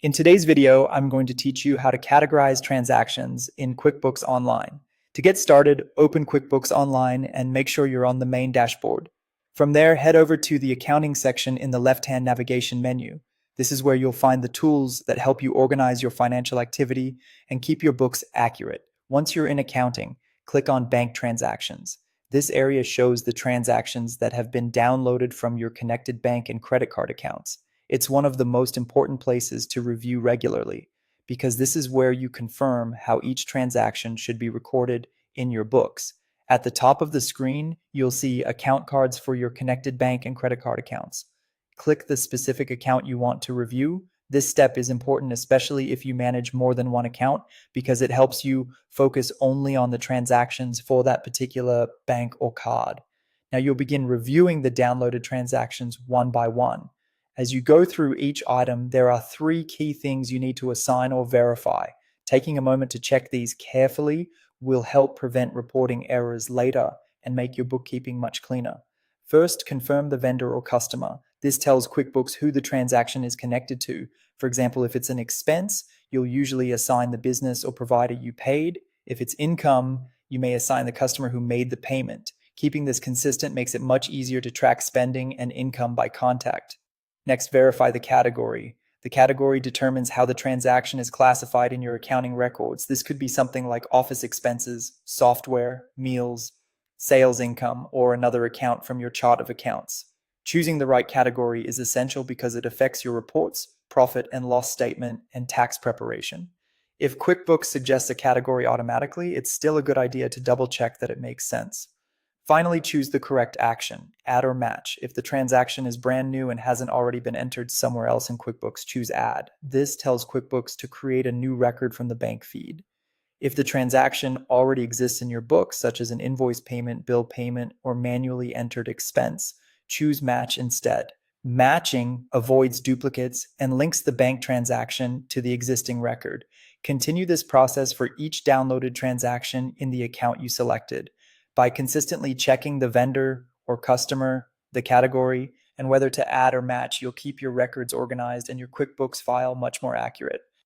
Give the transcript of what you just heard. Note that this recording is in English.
In today's video, I'm going to teach you how to categorize transactions in QuickBooks Online. To get started, open QuickBooks Online and make sure you're on the main dashboard. From there, head over to the accounting section in the left-hand navigation menu. This is where you'll find the tools that help you organize your financial activity and keep your books accurate. Once you're in accounting, click on Bank Transactions. This area shows the transactions that have been downloaded from your connected bank and credit card accounts. It's one of the most important places to review regularly because this is where you confirm how each transaction should be recorded in your books. At the top of the screen, you'll see account cards for your connected bank and credit card accounts. Click the specific account you want to review. This step is important, especially if you manage more than one account, because it helps you focus only on the transactions for that particular bank or card. Now you'll begin reviewing the downloaded transactions one by one. As you go through each item, there are 3 key things you need to assign or verify. Taking a moment to check these carefully will help prevent reporting errors later and make your bookkeeping much cleaner. First, confirm the vendor or customer. This tells QuickBooks who the transaction is connected to. For example, if it's an expense, you'll usually assign the business or provider you paid. If it's income, you may assign the customer who made the payment. Keeping this consistent makes it much easier to track spending and income by contact. Next, verify the category. The category determines how the transaction is classified in your accounting records. This could be something like office expenses, software, meals, sales income, or another account from your chart of accounts. Choosing the right category is essential because it affects your reports, profit and loss statement, and tax preparation. If QuickBooks suggests a category automatically, it's still a good idea to double check that it makes sense. Finally, choose the correct action, add or match. If the transaction is brand new and hasn't already been entered somewhere else in QuickBooks, choose add. This tells QuickBooks to create a new record from the bank feed. If the transaction already exists in your books, such as an invoice payment, bill payment, or manually entered expense, choose match instead. Matching avoids duplicates and links the bank transaction to the existing record. Continue this process for each downloaded transaction in the account you selected. By consistently checking the vendor or customer, the category, and whether to add or match, you'll keep your records organized and your QuickBooks file much more accurate.